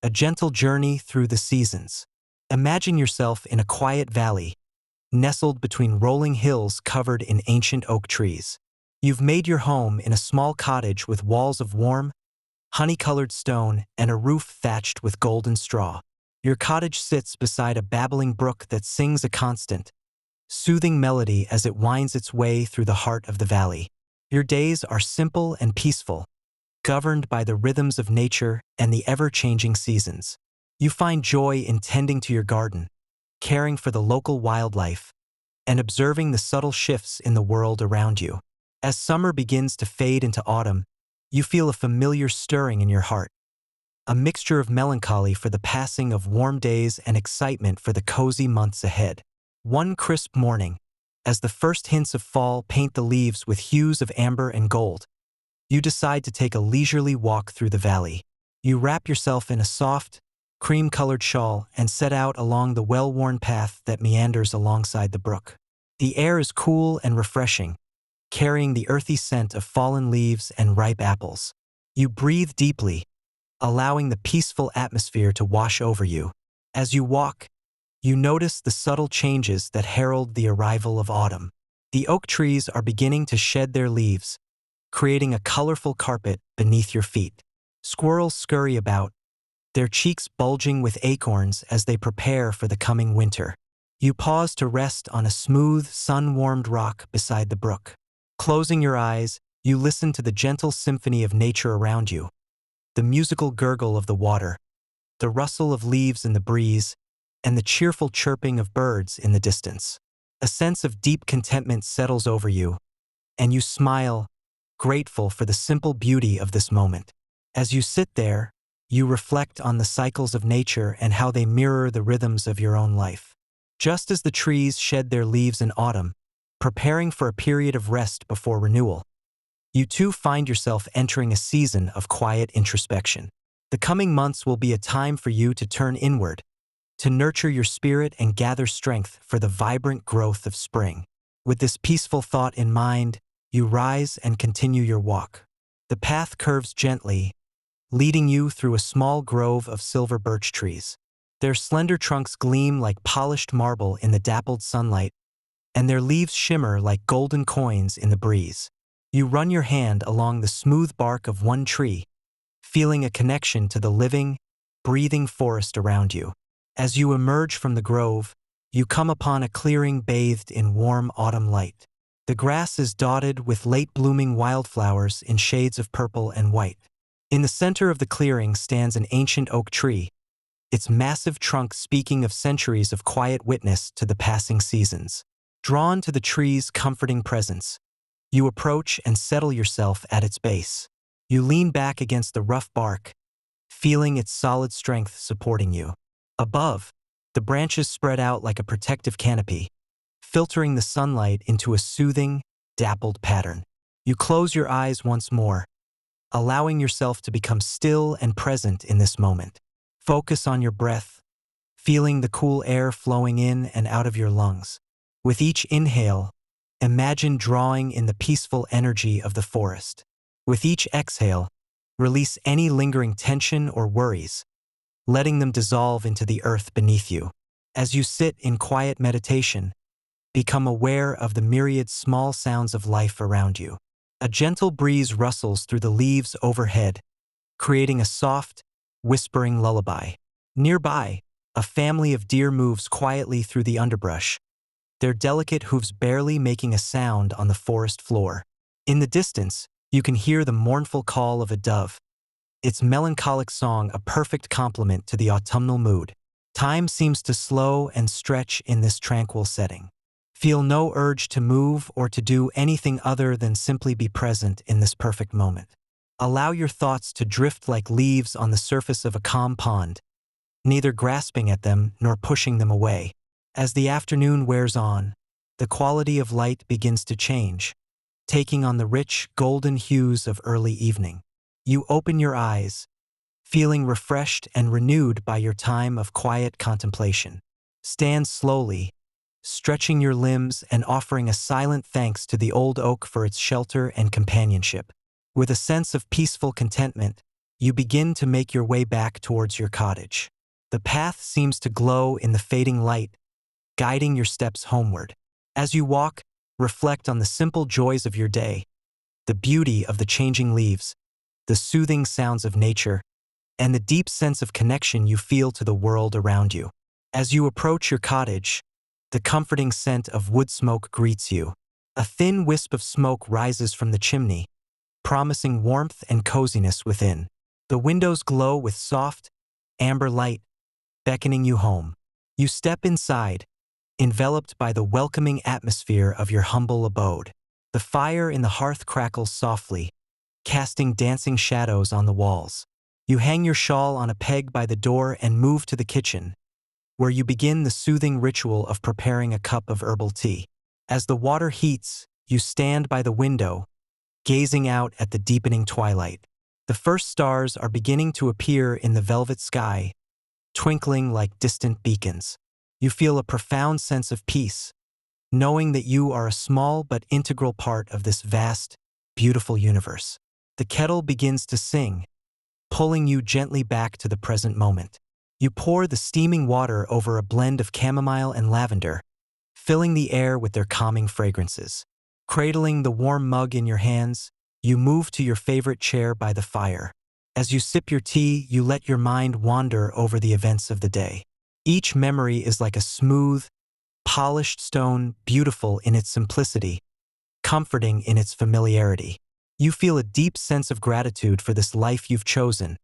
a gentle journey through the seasons. Imagine yourself in a quiet valley, nestled between rolling hills covered in ancient oak trees. You've made your home in a small cottage with walls of warm, honey-colored stone and a roof thatched with golden straw. Your cottage sits beside a babbling brook that sings a constant, soothing melody as it winds its way through the heart of the valley. Your days are simple and peaceful, governed by the rhythms of nature and the ever-changing seasons. You find joy in tending to your garden, caring for the local wildlife, and observing the subtle shifts in the world around you. As summer begins to fade into autumn, you feel a familiar stirring in your heart, a mixture of melancholy for the passing of warm days and excitement for the cozy months ahead. One crisp morning, as the first hints of fall paint the leaves with hues of amber and gold, you decide to take a leisurely walk through the valley. You wrap yourself in a soft, cream-colored shawl and set out along the well-worn path that meanders alongside the brook. The air is cool and refreshing, carrying the earthy scent of fallen leaves and ripe apples. You breathe deeply, allowing the peaceful atmosphere to wash over you. As you walk, you notice the subtle changes that herald the arrival of autumn. The oak trees are beginning to shed their leaves, creating a colorful carpet beneath your feet. Squirrels scurry about, their cheeks bulging with acorns as they prepare for the coming winter. You pause to rest on a smooth, sun-warmed rock beside the brook. Closing your eyes, you listen to the gentle symphony of nature around you, the musical gurgle of the water, the rustle of leaves in the breeze, and the cheerful chirping of birds in the distance. A sense of deep contentment settles over you, and you smile, grateful for the simple beauty of this moment. As you sit there, you reflect on the cycles of nature and how they mirror the rhythms of your own life. Just as the trees shed their leaves in autumn, preparing for a period of rest before renewal, you too find yourself entering a season of quiet introspection. The coming months will be a time for you to turn inward, to nurture your spirit and gather strength for the vibrant growth of spring. With this peaceful thought in mind, you rise and continue your walk. The path curves gently, leading you through a small grove of silver birch trees. Their slender trunks gleam like polished marble in the dappled sunlight, and their leaves shimmer like golden coins in the breeze. You run your hand along the smooth bark of one tree, feeling a connection to the living, breathing forest around you. As you emerge from the grove, you come upon a clearing bathed in warm autumn light. The grass is dotted with late-blooming wildflowers in shades of purple and white. In the center of the clearing stands an ancient oak tree, its massive trunk speaking of centuries of quiet witness to the passing seasons. Drawn to the tree's comforting presence, you approach and settle yourself at its base. You lean back against the rough bark, feeling its solid strength supporting you. Above, the branches spread out like a protective canopy, filtering the sunlight into a soothing, dappled pattern. You close your eyes once more, allowing yourself to become still and present in this moment. Focus on your breath, feeling the cool air flowing in and out of your lungs. With each inhale, imagine drawing in the peaceful energy of the forest. With each exhale, release any lingering tension or worries, letting them dissolve into the earth beneath you. As you sit in quiet meditation, become aware of the myriad small sounds of life around you. A gentle breeze rustles through the leaves overhead, creating a soft, whispering lullaby. Nearby, a family of deer moves quietly through the underbrush, their delicate hooves barely making a sound on the forest floor. In the distance, you can hear the mournful call of a dove, its melancholic song a perfect complement to the autumnal mood. Time seems to slow and stretch in this tranquil setting. Feel no urge to move or to do anything other than simply be present in this perfect moment. Allow your thoughts to drift like leaves on the surface of a calm pond, neither grasping at them nor pushing them away. As the afternoon wears on, the quality of light begins to change, taking on the rich, golden hues of early evening. You open your eyes, feeling refreshed and renewed by your time of quiet contemplation. Stand slowly, stretching your limbs and offering a silent thanks to the old oak for its shelter and companionship. With a sense of peaceful contentment, you begin to make your way back towards your cottage. The path seems to glow in the fading light, guiding your steps homeward. As you walk, reflect on the simple joys of your day, the beauty of the changing leaves, the soothing sounds of nature, and the deep sense of connection you feel to the world around you. As you approach your cottage, the comforting scent of wood smoke greets you. A thin wisp of smoke rises from the chimney, promising warmth and coziness within. The windows glow with soft, amber light, beckoning you home. You step inside, enveloped by the welcoming atmosphere of your humble abode. The fire in the hearth crackles softly, casting dancing shadows on the walls. You hang your shawl on a peg by the door and move to the kitchen, where you begin the soothing ritual of preparing a cup of herbal tea. As the water heats, you stand by the window, gazing out at the deepening twilight. The first stars are beginning to appear in the velvet sky, twinkling like distant beacons. You feel a profound sense of peace, knowing that you are a small but integral part of this vast, beautiful universe. The kettle begins to sing, pulling you gently back to the present moment. You pour the steaming water over a blend of chamomile and lavender, filling the air with their calming fragrances. Cradling the warm mug in your hands, you move to your favorite chair by the fire. As you sip your tea, you let your mind wander over the events of the day. Each memory is like a smooth, polished stone, beautiful in its simplicity, comforting in its familiarity. You feel a deep sense of gratitude for this life you've chosen,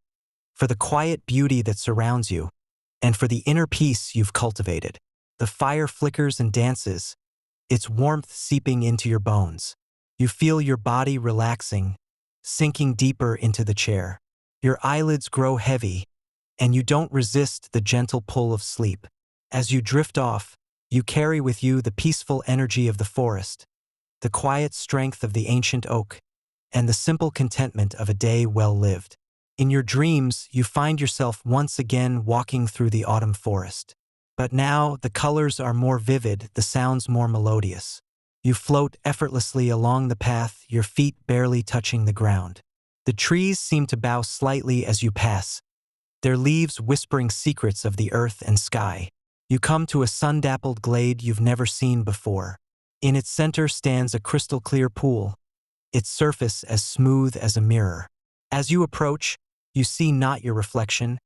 for the quiet beauty that surrounds you, and for the inner peace you've cultivated. The fire flickers and dances, its warmth seeping into your bones. You feel your body relaxing, sinking deeper into the chair. Your eyelids grow heavy, and you don't resist the gentle pull of sleep. As you drift off, you carry with you the peaceful energy of the forest, the quiet strength of the ancient oak, and the simple contentment of a day well lived. In your dreams, you find yourself once again walking through the autumn forest. But now, the colors are more vivid, the sounds more melodious. You float effortlessly along the path, your feet barely touching the ground. The trees seem to bow slightly as you pass, their leaves whispering secrets of the earth and sky. You come to a sun-dappled glade you've never seen before. In its center stands a crystal-clear pool, its surface as smooth as a mirror. As you approach, you see not your reflection,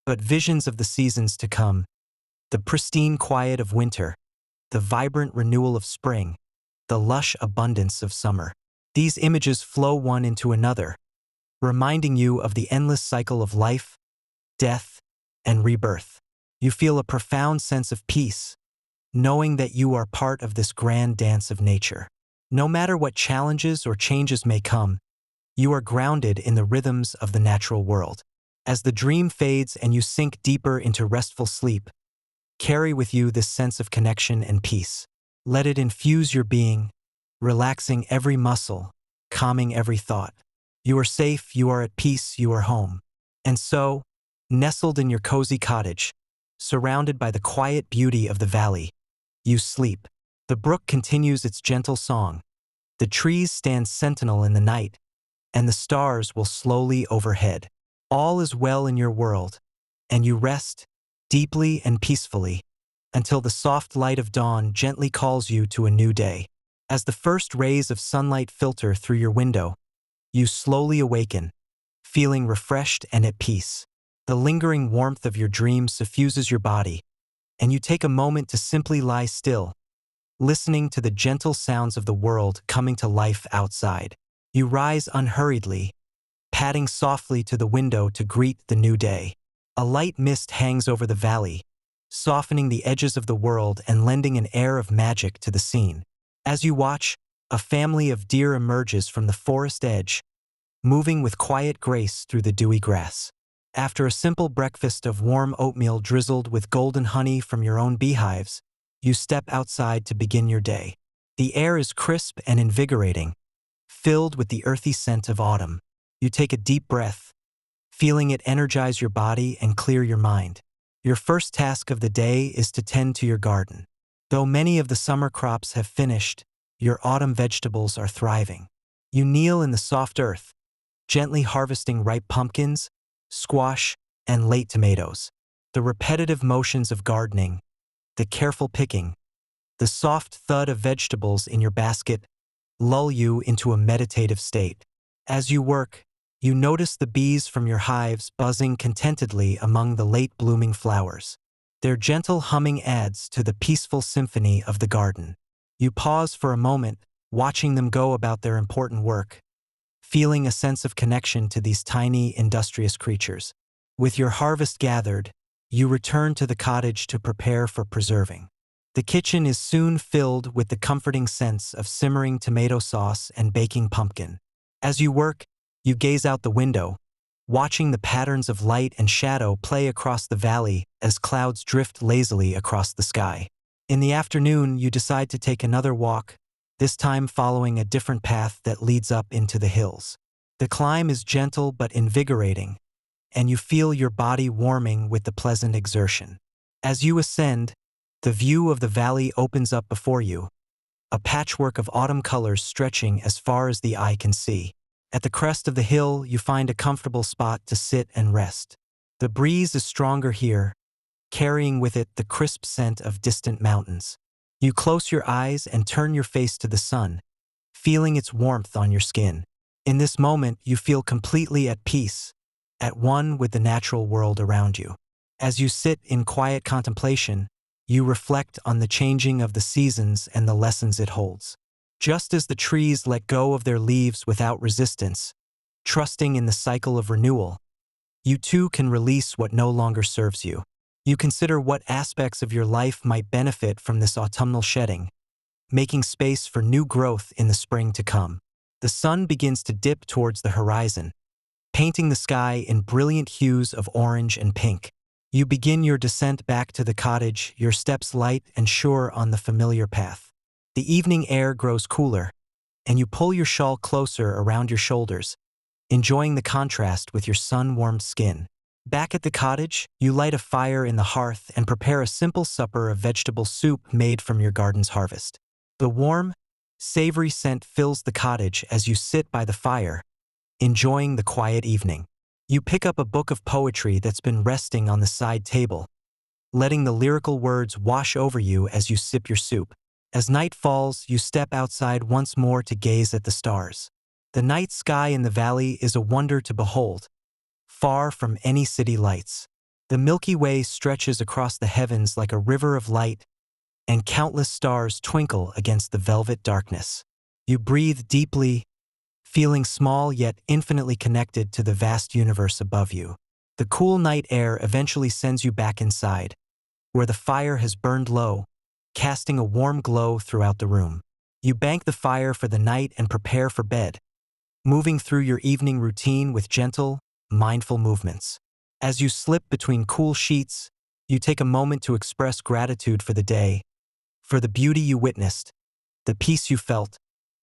but visions of the seasons to come, the pristine quiet of winter, the vibrant renewal of spring, the lush abundance of summer. These images flow one into another, reminding you of the endless cycle of life, death, and rebirth. You feel a profound sense of peace, knowing that you are part of this grand dance of nature. No matter what challenges or changes may come, you are grounded in the rhythms of the natural world. As the dream fades and you sink deeper into restful sleep, carry with you this sense of connection and peace. Let it infuse your being, relaxing every muscle, calming every thought. You are safe, you are at peace, you are home. And so, nestled in your cozy cottage, surrounded by the quiet beauty of the valley, you sleep. The brook continues its gentle song. The trees stand sentinel in the night, and the stars will slowly overhead. All is well in your world, and you rest, deeply and peacefully, until the soft light of dawn gently calls you to a new day. As the first rays of sunlight filter through your window, you slowly awaken, feeling refreshed and at peace. The lingering warmth of your dreams suffuses your body, and you take a moment to simply lie still, listening to the gentle sounds of the world coming to life outside. You rise unhurriedly, padding softly to the window to greet the new day. A light mist hangs over the valley, softening the edges of the world and lending an air of magic to the scene. As you watch, a family of deer emerges from the forest edge, moving with quiet grace through the dewy grass. After a simple breakfast of warm oatmeal drizzled with golden honey from your own beehives, you step outside to begin your day. The air is crisp and invigorating, filled with the earthy scent of autumn. You take a deep breath, feeling it energize your body and clear your mind. Your first task of the day is to tend to your garden. Though many of the summer crops have finished, your autumn vegetables are thriving. You kneel in the soft earth, gently harvesting ripe pumpkins, squash, and late tomatoes. The repetitive motions of gardening, the careful picking, the soft thud of vegetables in your basket lull you into a meditative state. As you work, you notice the bees from your hives buzzing contentedly among the late-blooming flowers. Their gentle humming adds to the peaceful symphony of the garden. You pause for a moment, watching them go about their important work, feeling a sense of connection to these tiny, industrious creatures. With your harvest gathered, you return to the cottage to prepare for preserving. The kitchen is soon filled with the comforting sense of simmering tomato sauce and baking pumpkin. As you work, you gaze out the window, watching the patterns of light and shadow play across the valley as clouds drift lazily across the sky. In the afternoon, you decide to take another walk, this time following a different path that leads up into the hills. The climb is gentle but invigorating, and you feel your body warming with the pleasant exertion. As you ascend, the view of the valley opens up before you, a patchwork of autumn colors stretching as far as the eye can see. At the crest of the hill, you find a comfortable spot to sit and rest. The breeze is stronger here, carrying with it the crisp scent of distant mountains. You close your eyes and turn your face to the sun, feeling its warmth on your skin. In this moment, you feel completely at peace, at one with the natural world around you. As you sit in quiet contemplation, you reflect on the changing of the seasons and the lessons it holds. Just as the trees let go of their leaves without resistance, trusting in the cycle of renewal, you too can release what no longer serves you. You consider what aspects of your life might benefit from this autumnal shedding, making space for new growth in the spring to come. The sun begins to dip towards the horizon, painting the sky in brilliant hues of orange and pink. You begin your descent back to the cottage, your steps light and sure on the familiar path. The evening air grows cooler, and you pull your shawl closer around your shoulders, enjoying the contrast with your sun-warmed skin. Back at the cottage, you light a fire in the hearth and prepare a simple supper of vegetable soup made from your garden's harvest. The warm, savory scent fills the cottage as you sit by the fire, enjoying the quiet evening. You pick up a book of poetry that's been resting on the side table, letting the lyrical words wash over you as you sip your soup. As night falls, you step outside once more to gaze at the stars. The night sky in the valley is a wonder to behold, far from any city lights. The Milky Way stretches across the heavens like a river of light, and countless stars twinkle against the velvet darkness. You breathe deeply, feeling small yet infinitely connected to the vast universe above you. The cool night air eventually sends you back inside, where the fire has burned low, casting a warm glow throughout the room. You bank the fire for the night and prepare for bed, moving through your evening routine with gentle, mindful movements. As you slip between cool sheets, you take a moment to express gratitude for the day, for the beauty you witnessed, the peace you felt,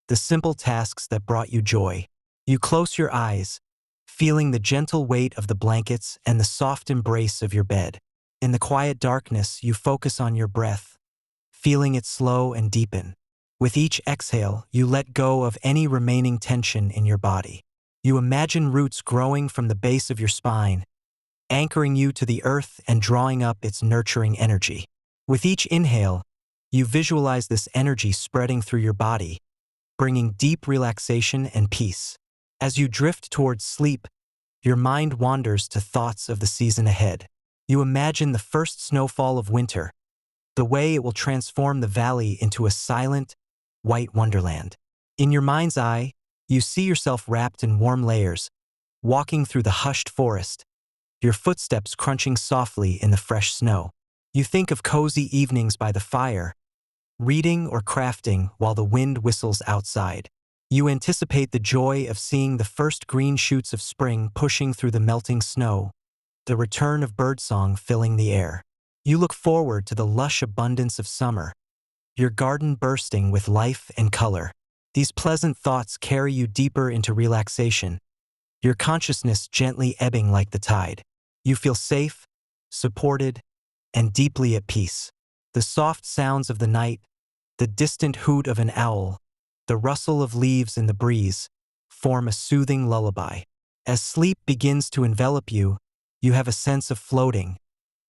the simple tasks that brought you joy. You close your eyes, feeling the gentle weight of the blankets and the soft embrace of your bed. In the quiet darkness, you focus on your breath, feeling it slow and deepen. With each exhale, you let go of any remaining tension in your body. You imagine roots growing from the base of your spine, anchoring you to the earth and drawing up its nurturing energy. With each inhale, you visualize this energy spreading through your body, bringing deep relaxation and peace. As you drift towards sleep, your mind wanders to thoughts of the season ahead. You imagine the first snowfall of winter, the way it will transform the valley into a silent, white wonderland. In your mind's eye, you see yourself wrapped in warm layers, walking through the hushed forest, your footsteps crunching softly in the fresh snow. You think of cozy evenings by the fire, reading or crafting while the wind whistles outside. You anticipate the joy of seeing the first green shoots of spring pushing through the melting snow, the return of birdsong filling the air. You look forward to the lush abundance of summer, your garden bursting with life and color. These pleasant thoughts carry you deeper into relaxation, your consciousness gently ebbing like the tide. You feel safe, supported, and deeply at peace. The soft sounds of the night, the distant hoot of an owl, the rustle of leaves in the breeze, form a soothing lullaby. As sleep begins to envelop you, you have a sense of floating,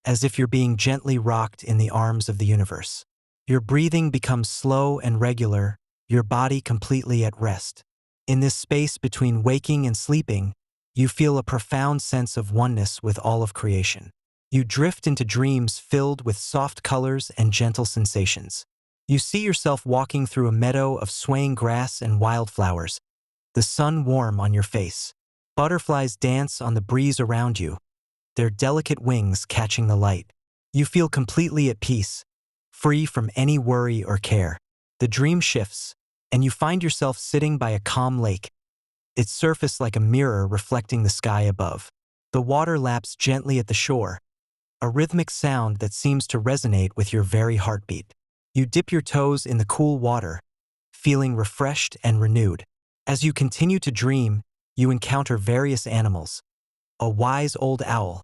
as if you're being gently rocked in the arms of the universe. Your breathing becomes slow and regular, your body completely at rest. In this space between waking and sleeping, you feel a profound sense of oneness with all of creation. You drift into dreams filled with soft colors and gentle sensations. You see yourself walking through a meadow of swaying grass and wildflowers, the sun warm on your face. Butterflies dance on the breeze around you, their delicate wings catching the light. You feel completely at peace, free from any worry or care. The dream shifts, and you find yourself sitting by a calm lake, its surface like a mirror reflecting the sky above. The water laps gently at the shore, a rhythmic sound that seems to resonate with your very heartbeat. You dip your toes in the cool water, feeling refreshed and renewed. As you continue to dream, you encounter various animals: a wise old owl,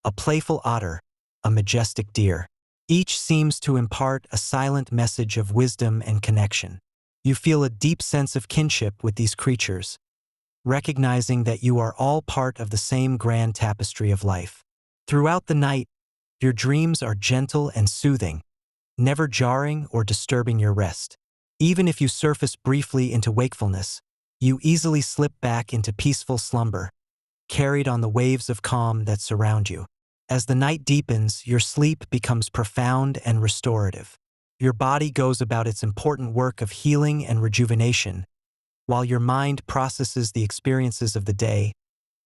a playful otter, a majestic deer. Each seems to impart a silent message of wisdom and connection. You feel a deep sense of kinship with these creatures, recognizing that you are all part of the same grand tapestry of life. Throughout the night, your dreams are gentle and soothing, never jarring or disturbing your rest. Even if you surface briefly into wakefulness, you easily slip back into peaceful slumber, carried on the waves of calm that surround you. As the night deepens, your sleep becomes profound and restorative. Your body goes about its important work of healing and rejuvenation, while your mind processes the experiences of the day,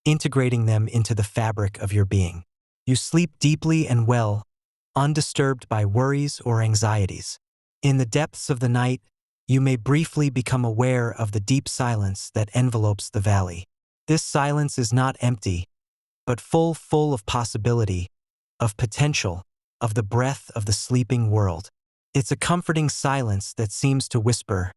integrating them into the fabric of your being. You sleep deeply and well, undisturbed by worries or anxieties. In the depths of the night, you may briefly become aware of the deep silence that envelopes the valley. This silence is not empty, but full of possibility, of potential, of the breath of the sleeping world. It's a comforting silence that seems to whisper,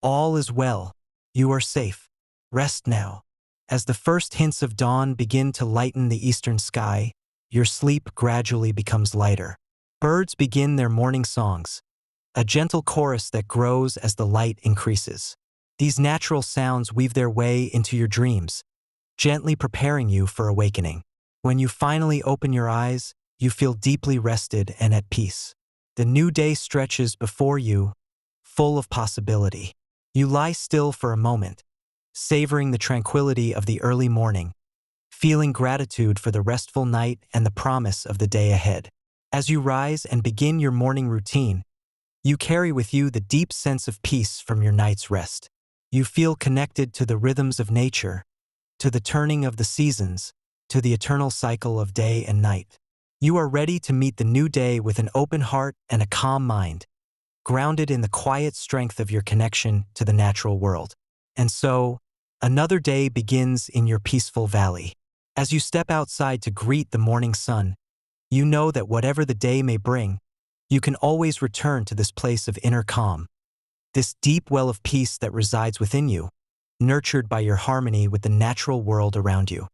"All is well, you are safe, rest now." As the first hints of dawn begin to lighten the eastern sky, your sleep gradually becomes lighter. Birds begin their morning songs, a gentle chorus that grows as the light increases. These natural sounds weave their way into your dreams, gently preparing you for awakening. When you finally open your eyes, you feel deeply rested and at peace. The new day stretches before you, full of possibility. You lie still for a moment, savoring the tranquility of the early morning, feeling gratitude for the restful night and the promise of the day ahead. As you rise and begin your morning routine, you carry with you the deep sense of peace from your night's rest. You feel connected to the rhythms of nature, to the turning of the seasons, to the eternal cycle of day and night. You are ready to meet the new day with an open heart and a calm mind, grounded in the quiet strength of your connection to the natural world. And so, another day begins in your peaceful valley. As you step outside to greet the morning sun, you know that whatever the day may bring, you can always return to this place of inner calm, this deep well of peace that resides within you, nurtured by your harmony with the natural world around you.